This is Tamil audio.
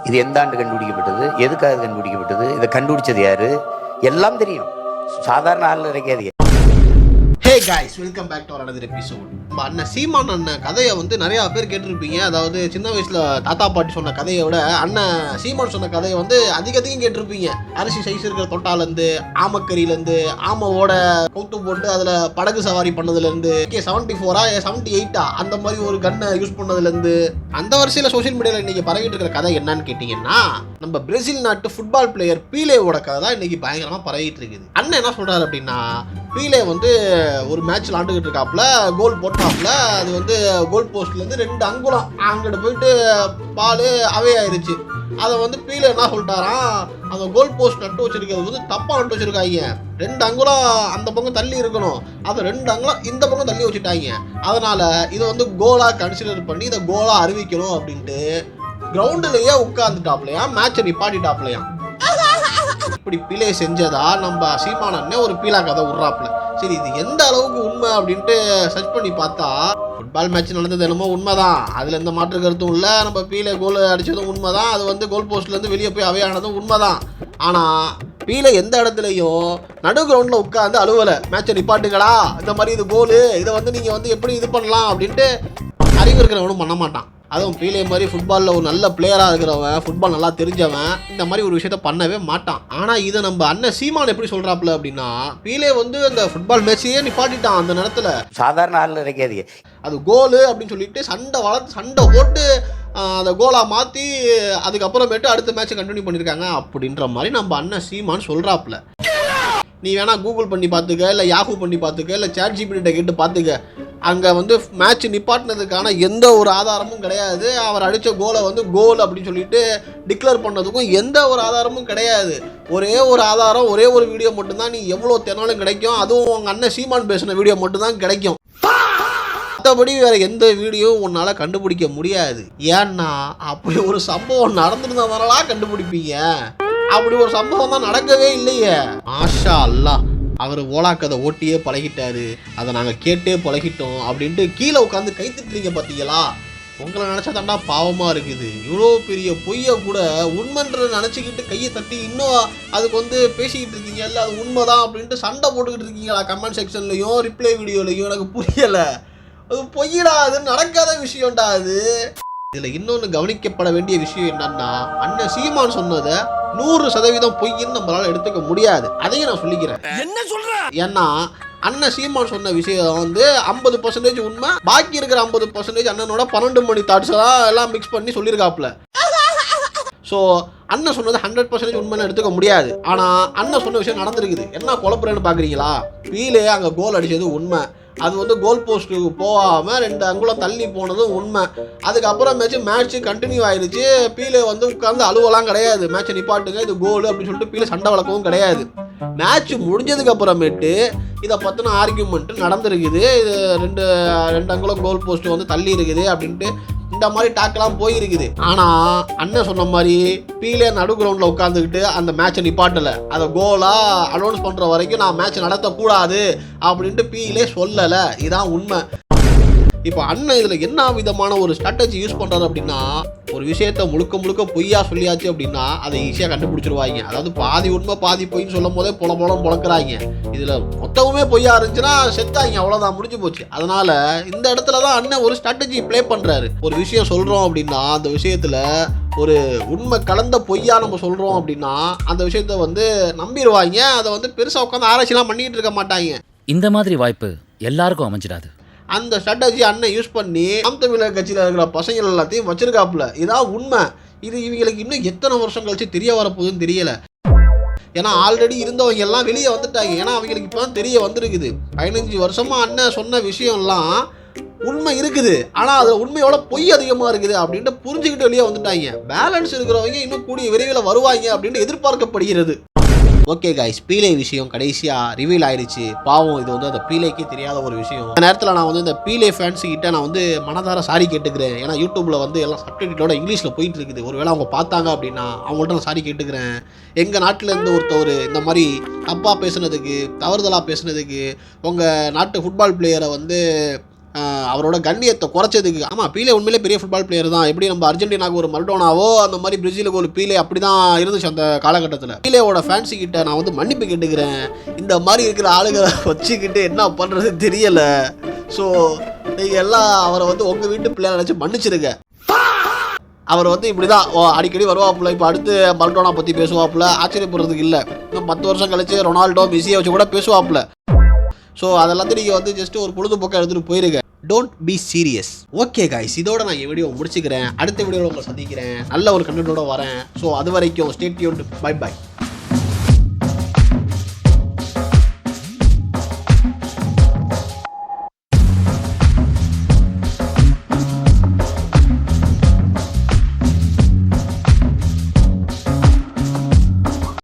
இது எந்த ஆண்டு கண்டுபிடிக்கப்பட்டது, எதுக்காக கண்டுபிடிக்கப்பட்டது, இதை கண்டுபிடிச்சது யாரு, எல்லாம் தெரியும். சாதாரண ஆள் நினைக்காதீங்க. Hey guys, welcome back to another episode. நம்ம அண்ணன் சீமான் அண்ணன் கதையை வந்து நிறையா பேர் கேட்டிருப்பீங்க. அதாவது சின்ன வயசில் தாத்தா பாட்டி சொன்ன கதையை விட அண்ணன் சீமான் சொன்ன கதையை வந்து அதிகம் கேட்டிருப்பீங்க. அரிசி சைஸ் இருக்கிற தொட்டாலேருந்து, ஆமக்கறியிலேருந்து, ஆமாவோட கவுத்து போட்டு அதில் படகு சவாரி பண்ணதுலேருந்து, 74 78 அந்த மாதிரி ஒரு கன்னை யூஸ் பண்ணதுலேருந்து, அந்த வரிசையில் சோஷியல் மீடியாவில் இன்றைக்கி பரவிட்டு இருக்கிற கதை என்னன்னு கேட்டிங்கன்னா, நம்ம பிரேசில் நாட்டு ஃபுட்பால் பிளேயர் பீலேவோட கதை தான் இன்றைக்கி பயங்கரமாக பரவிட்டு இருக்குது. அண்ணன் என்ன சொல்கிறார் அப்படின்னா, பீலே வந்து ஒரு மேட்ச் விளாண்டுக்கிட்டு இருக்காப்புல, கோல் போட்டாப்புல, அது வந்து கோல் போஸ்ட்லேருந்து 2 அங்குலம் அங்கிட்ட போயிட்டு பால் அவே ஆயிடுச்சு. அதை வந்து பீலே என்ன சொல்லிட்டாராம், அந்த கோல் போஸ்ட் நட்டு வச்சிருக்கிறது வந்து தப்பாக நட்டு வச்சிருக்காங்க, 2 அங்குலம் அந்த பக்கம் தள்ளி இருக்கணும், அதை 2 அங்குலம் இந்த பக்கம் தள்ளி வச்சுட்டாங்க, அதனால இதை வந்து கோலாக கன்சிடர் பண்ணி இதை கோலாக அறிவிக்கணும் அப்படின்ட்டு கிரவுண்டுலேயே உட்காந்துட்டாப்லையா, மேட்சை நிப்பாட்டிட்டாப்லையா. இப்படி பீலே செஞ்சதா நம்ம சீமான் அண்ணன் ஒரு பீலா கதை விட்றாப்புல. சரி, இது எந்த அளவுக்கு உண்மை அப்படின்ட்டு சர்ச் பண்ணி பார்த்தா, ஃபுட்பால் மேட்ச் நடந்தது என்னமோ உண்மைதான், அதில் எந்த மாற்று கருத்தும் இல்லை. நம்ம பீலே கோல் அடித்ததும் உண்மைதான், அது வந்து கோல் போஸ்ட்லேருந்து வெளியே போய் அவையானதும் உண்மைதான். ஆனால் பீலே எந்த இடத்துலையும் நடு கிரவுண்டில் உட்காந்து அலுவலை, மேட்சை நிப்பாட்டுங்களா, இந்த மாதிரி இது கோலு, இதை வந்து நீங்கள் வந்து எப்படி இது பண்ணலாம் அப்படின்ட்டு அறிவு இருக்கிறவனும் பண்ண மாட்டான். அதுவும் பீலே மாதிரி ஃபுட்பாலில் ஒரு நல்ல பிளேயராக இருக்கிறவன், ஃபுட்பால் நல்லா தெரிஞ்சவன் இந்த மாதிரி ஒரு விஷயத்த பண்ணவே மாட்டான். ஆனால் இதை நம்ம அண்ணன் சீமான் எப்படி சொல்கிறாப்புல அப்படின்னா, பீலே வந்து அந்த ஃபுட்பால் மேட்சையே நிப்பாட்டிட்டான் அந்த நேரத்தில். சாதாரண ஆள் நினைக்காதீங்க. அது கோலு அப்படின்னு சொல்லிட்டு சண்டை போட்டு அதை கோலாக மாற்றி அதுக்கப்புறமேட்டு அடுத்த மேட்சை கண்டினியூ பண்ணியிருக்காங்க அப்படின்ற மாதிரி நம்ம அண்ணன் சீமான் சொல்கிறாப்புல. நீ வேணா கூகுள் பண்ணி பார்த்துக்க, இல்லை யாஹூ பண்ணி பார்த்துக்க, இல்லை சாட் ஜிபிடி கேட்டு பார்த்துக்க. அங்கே வந்து மேட்ச் நிப்பாட்டினதுக்கான எந்த ஒரு ஆதாரமும் கிடையாது. அவர் அடித்த கோலை வந்து கோல் அப்படின்னு சொல்லிட்டு டிக்ளேர் பண்ணதுக்கும் எந்த ஒரு ஆதாரமும் கிடையாது. ஒரே ஒரு ஆதாரம், ஒரே ஒரு வீடியோ மட்டும்தான் நீ எவ்வளோ தேனாலும் கிடைக்கும். அதுவும் உங்கள் அண்ணன் சீமான் பேசின வீடியோ மட்டும்தான் கிடைக்கும். மற்றபடி வேறு எந்த வீடியோவும் உன்னால் கண்டுபிடிக்க முடியாது. ஏன்னா அப்படி ஒரு சம்பவம் நடந்துருந்ததுனால கண்டுபிடிப்பீங்க. அப்படி ஒரு சம்பவம் தான் நடக்கவே இல்லையே. மாஷா அல்லாஹ், அவர் ஓலாக்கதை ஓட்டியே பழகிட்டாரு, அதை நாங்கள் கேட்டே பழகிட்டோம் அப்படின்ட்டு கீழே உட்காந்து கை திட்டுறீங்க பார்த்தீங்களா. உங்களை நினச்சா தாண்டா பாவமாக இருக்குது. இவ்வளோ பெரிய பொய்யை கூட உண்மைன்ற நினச்சிக்கிட்டு கையை தட்டி இன்னும் அதுக்கு வந்து பேசிக்கிட்டு இருக்கீங்க. இல்லை அது உண்மைதான் அப்படின்ட்டு சண்டை போட்டுக்கிட்டு இருக்கீங்களா கமெண்ட் செக்ஷன்லையும் ரிப்ளை வீடியோலையும். எனக்கு புரியலை, அது பொய்யடா, அது நடக்காத விஷயம்டா அது. இதில் இன்னொன்று கவனிக்கப்பட வேண்டிய விஷயம் என்னன்னா, அண்ணன் சீமான் சொன்னதை 100% பொய்ன்னு நம்மளால எடுத்துக்க முடியாது. அதையும் நான் சொல்லிக்கிறேன். என்ன சொல்றேன்? ஏன்னா அண்ணன் சீமான் சொன்ன விஷயம் வந்து 50% உண்மை, பாக்கி இருக்கிற 50% அண்ணனோட 12 மணி தாட்ஸ் எல்லாம் மிக்ஸ் பண்ணி சொல்லியிருக்காப்புல. ஸோ அண்ணன் சொன்னது 100% உண்மைன்னு எடுத்துக்க முடியாது. ஆனால் அண்ணன் சொன்ன விஷயம் நடந்திருக்குது. என்ன குழப்பறேன்னு பார்க்குறீங்களா? பீலே அங்கே கோல் அடித்தது உண்மை, அது வந்து கோல் போஸ்ட்டுக்கு போகாமல் 2 அங்குலம் தள்ளி போனதும் உண்மை. அதுக்கப்புறமேச்சு மேட்ச்சு கண்டினியூ ஆயிடுச்சு. பீலே வந்து உட்காந்து அழுவலாம் கிடையாது, மேட்சை நிப்பாட்டுங்க இது கோல் அப்படின்னு சொல்லிட்டு பீலே சண்டை வளர்க்கவும் கிடையாது. மேட்ச் முடிஞ்சதுக்கு அப்புறமேட்டு இதை பற்றின ஆர்கியூமெண்ட் நடந்திருக்குது. இது 2 அங்குலம் கோல் போஸ்ட்டு வந்து தள்ளி இருக்குது அப்படின்ட்டு இந்த மாதிரி டாக்கெல்லாம் போயிருக்குது. ஆனால் அண்ணன் சொன்ன மாதிரி பீலே நடு கிரவுண்டில் உட்காந்துக்கிட்டு அந்த மேட்சை நிப்பாட்டலை. அதை கோலாக அனௌன்ஸ் பண்ணுற வரைக்கும் நான் மேட்ச் நடத்தக்கூடாது அப்படின்ட்டு பீலே சொல்லலை. இதுதான் உண்மை. இப்போ அண்ணன் இதில் என்ன விதமான ஒரு ஸ்ட்ராட்டஜி யூஸ் பண்ணுறாரு அப்படின்னா, ஒரு விஷயத்த முழுக்க பொய்யா சொல்லியாச்சு அப்படின்னா அதை ஈஸியாக கண்டுபிடிச்சிருவாங்க. அதாவது பாதி உண்மை பாதி பொய்ன்னு சொல்லும் போதே பொழக்கிறாங்க. இதில் மொத்தமுமே பொய்யா இருந்துச்சுன்னா செத்தாங்க, அவ்வளோதான், முடிஞ்சு போச்சு. அதனால் இந்த இடத்துல தான் அண்ணன் ஒரு ஸ்ட்ராட்டஜி ப்ளே பண்ணுறாரு. ஒரு விஷயம் சொல்கிறோம் அப்படின்னா அந்த விஷயத்தில் ஒரு உண்மை கலந்த பொய்யா நம்ம சொல்கிறோம் அப்படின்னா அந்த விஷயத்த வந்து நம்பிடுவாங்க. அதை வந்து பெருசாக உட்காந்து ஆராய்ச்சிலாம் பண்ணிக்கிட்டு இருக்க மாட்டாங்க. இந்த மாதிரி வாய்ப்பு எல்லாருக்கும் அமைஞ்சிடாது. அந்த ஸ்ட்ராட்டஜி அண்ணன் யூஸ் பண்ணி நாம் தமிழர் கட்சியில் இருக்கிற பசங்கள் எல்லாத்தையும் வச்சிருக்காப்புல. இதான் உண்மை. இது இவங்களுக்கு இன்னும் எத்தனை வருஷம் கழிச்சு தெரிய வரப்போகுதுன்னு தெரியல. ஏன்னா ஆல்ரெடி இருந்தவங்க எல்லாம் வெளியே வந்துட்டாங்க. ஏன்னா அவங்களுக்கு இப்போ தான் தெரிய வந்திருக்குது. 15 வருஷமாக அண்ணன் சொன்ன விஷயம்லாம் உண்மை இருக்குது, ஆனால் அது உண்மையோட பொய் அதிகமாக இருக்குது அப்படின்ட்டு புரிஞ்சுக்கிட்டு வெளியே வந்துட்டாங்க. பேலன்ஸ் இருக்கிறவங்க இன்னும் கூடிய விரைவில் வருவாங்க அப்படின்ட்டு எதிர்பார்க்கப்படுகிறது. ஓகே காய்ஸ், பீலே விஷயம் கடைசியாக ரிவீல் ஆயிடுச்சு. பாவம், இது வந்து அந்த பீலேக்கே தெரியாத ஒரு விஷயம். அந்த நேரத்தில் நான் வந்து இந்த பீலே ஃபேன்ஸுக்கிட்ட நான் வந்து மனதார சாரி கேட்டுக்கிறேன். ஏன்னா யூடியூப்பில் வந்து எல்லாம் சப்டைட்டிலோட இங்கிலீஷில் போயிட்டு இருக்குது. ஒருவேளை அவங்க பார்த்தாங்க அப்படின்னா அவங்கள்ட்ட நான் சாரி கேட்டுக்கிறேன். எங்கள் நாட்டில் இருந்து ஒருத்தவர் இந்த மாதிரி தப்பாக பேசுனதுக்கு, தவறுதலாக பேசுனதுக்கு, உங்கள் நாட்டு ஃபுட்பால் பிளேயரை வந்து அவரோட கண்ணியத்தை குறைச்சதுக்கு. ஆமாம், பீலே உண்மையிலே பெரிய ஃபுட்பால் பிளேயர் தான். எப்படி நம்ம அர்ஜென்டினாவுக்கு ஒரு மல்டோனாவோ அந்த மாதிரி பிரேசிலுக்கு ஒரு பீலே அப்படி தான் இருந்துச்சு அந்த காலகட்டத்தில். பீலேவோட ஃபேன்ஸு கிட்ட நான் வந்து மன்னிப்பு கேட்டுக்கிறேன். இந்த மாதிரி இருக்கிற ஆளுகளை வச்சுக்கிட்டு என்ன பண்ணுறது தெரியலை. ஸோ நீங்கள் எல்லாம் அவரை வந்து உங்கள் வீட்டு பிள்ளைய நினச்சி மன்னிச்சிருங்க. அவர் வந்து இப்படி தான் அடிக்கடி வருவாப்புல. இப்போ அடுத்து மல்டோனா பற்றி பேசுவாப்புல, ஆச்சரியப்படுறதுக்கு இல்லை. இன்னும் 10 வருஷம் கழிச்சு ரொனால்டோ மெஸ்ஸியை வச்சு கூட பேசுவாப்புல. ஸோ அதெல்லாம் நீங்கள் வந்து ஜஸ்ட் ஒரு பொழுதுபோக்காக எடுத்துகிட்டு போயிருங்க. Don't be serious. Okay guys, இதோட நான் என் வீடியோ முடிச்சுக்கிறேன். அடுத்த வீடியோவில் உங்களை சந்திக்கிறேன். நல்ல ஒரு கண்டென்ட்டோட வரேன். ஸோ அது வரைக்கும் ஸ்டே டியூன்ட். By by.